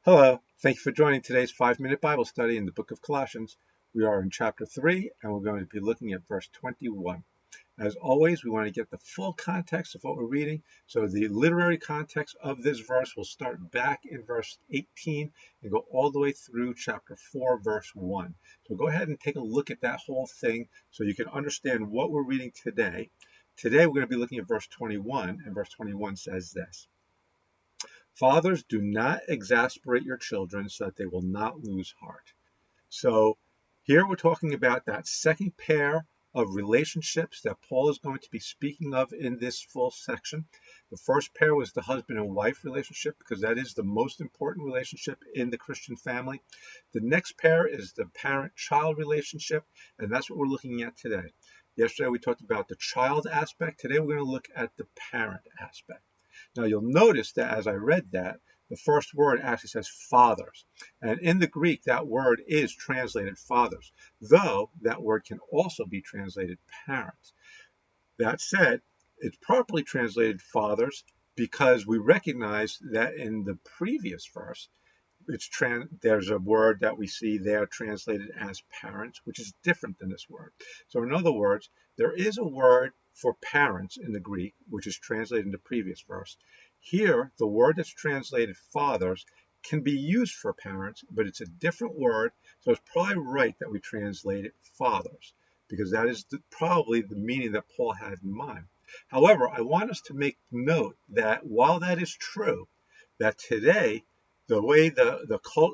Hello, thank you for joining today's 5-minute Bible study in the book of Colossians. We are in chapter 3, and we're going to be looking at verse 21. As always, we want to get the full context of what we're reading. So the literary context of this verse will start back in verse 18 and go all the way through chapter 4, verse 1. So go ahead and take a look at that whole thing so you can understand what we're reading today. Today, we're going to be looking at verse 21, and verse 21 says this. Fathers, do not exasperate your children so that they will not lose heart. So here we're talking about that second pair of relationships that Paul is going to be speaking of in this full section. The first pair was the husband and wife relationship, because that is the most important relationship in the Christian family. The next pair is the parent-child relationship, and that's what we're looking at today. Yesterday we talked about the child aspect. Today we're going to look at the parent aspect. Now you'll notice that as I read that, the first word actually says fathers. And in the Greek, that word is translated fathers, though that word can also be translated parents. That said, it's properly translated fathers because we recognize that in the previous verse, there's a word that we see there translated as parents, which is different than this word. So in other words, there is a word for parents in the Greek, which is translated in the previous verse. Here, the word that's translated fathers can be used for parents, but it's a different word, so it's probably right that we translate it fathers, because that is probably the meaning that Paul had in mind. However, I want us to make note that while that is true, that today the way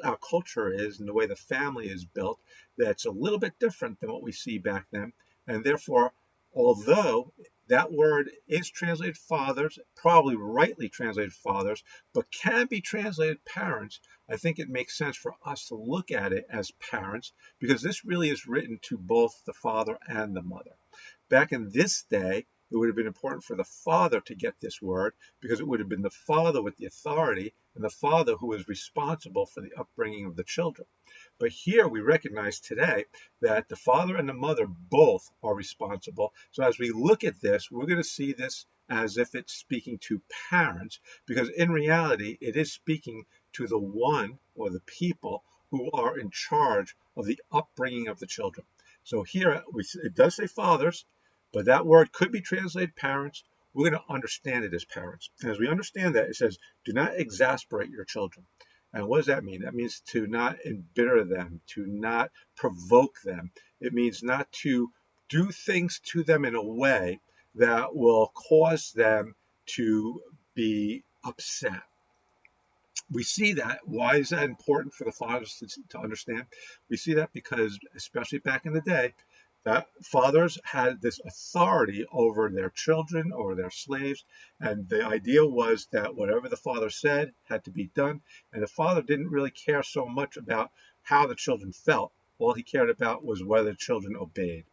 our culture is and the way the family is built, that's a little bit different than what we see back then. And therefore, although that word is translated fathers, probably rightly translated fathers, but can be translated parents, I think it makes sense for us to look at it as parents, because this really is written to both the father and the mother. Back in this day, it would have been important for the father to get this word, because it would have been the father with the authority and the father who was responsible for the upbringing of the children. But here we recognize today that the father and the mother both are responsible. So as we look at this, we're going to see this as if it's speaking to parents, because in reality, it is speaking to the one or the people who are in charge of the upbringing of the children. So here it does say fathers, but that word could be translated parents. We're going to understand it as parents. And as we understand that, it says, do not exasperate your children. And what does that mean? That means to not embitter them, to not provoke them. It means not to do things to them in a way that will cause them to be upset. We see that. Why is that important for the fathers to understand? We see that because, especially back in the day, that fathers had this authority over their children, over their slaves, and the idea was that whatever the father said had to be done, and the father didn't really care so much about how the children felt. All he cared about was whether the children obeyed.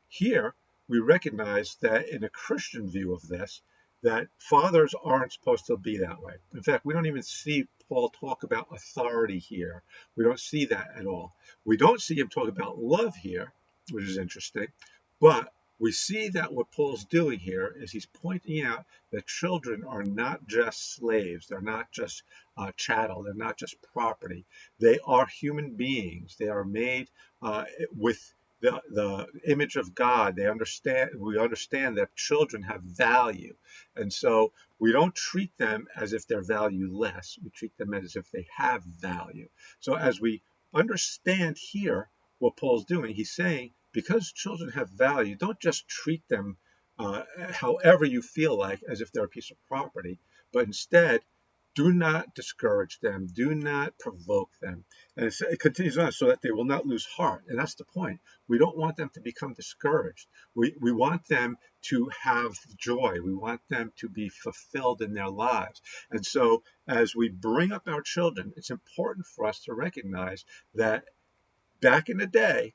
Here, we recognize that in a Christian view of this, that fathers aren't supposed to be that way. In fact, we don't even see Paul talk about authority here. We don't see that at all. We don't see him talk about love here, which is interesting, but we see that what Paul's doing here is he's pointing out that children are not just slaves. They're not just chattel. They're not just property. They are human beings. They are made with the image of God. We understand that children have value. And so we don't treat them as if they're valueless. We treat them as if they have value. So as we understand here what Paul's doing, he's saying, because children have value, don't just treat them however you feel like, as if they're a piece of property, but instead, do not discourage them. Do not provoke them. And it continues on, so that they will not lose heart. And that's the point. We don't want them to become discouraged. We want them to have joy. We want them to be fulfilled in their lives. And so as we bring up our children, it's important for us to recognize that back in the day,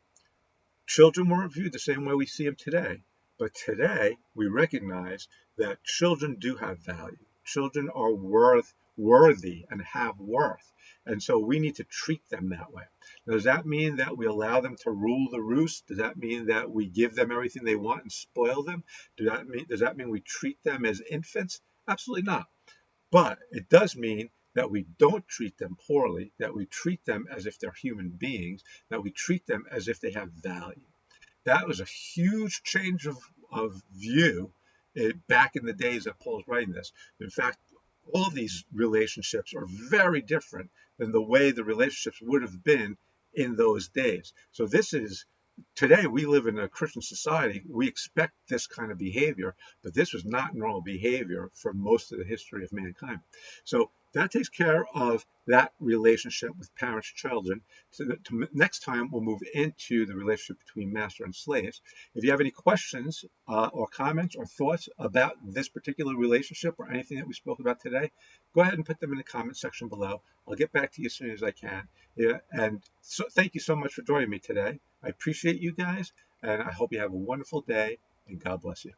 children weren't viewed the same way we see them today. But today, we recognize that children do have value. Children are worthy and have worth. And so we need to treat them that way. Now, does that mean that we allow them to rule the roost? Does that mean that we give them everything they want and spoil them? Does that mean we treat them as infants? Absolutely not. But it does mean that we don't treat them poorly, that we treat them as if they're human beings, that we treat them as if they have value. That was a huge change of view back in the days that Paul's writing this. In fact, all these relationships are very different than the way the relationships would have been in those days. So this is, today we live in a Christian society. We expect this kind of behavior, but this was not normal behavior for most of the history of mankind. So that takes care of that relationship with parents, children. So next time we'll move into the relationship between master and slaves. If you have any questions or comments or thoughts about this particular relationship or anything that we spoke about today, go ahead and put them in the comment section below. I'll get back to you as soon as I can. Yeah, and so thank you so much for joining me today. I appreciate you guys, and I hope you have a wonderful day, and God bless you.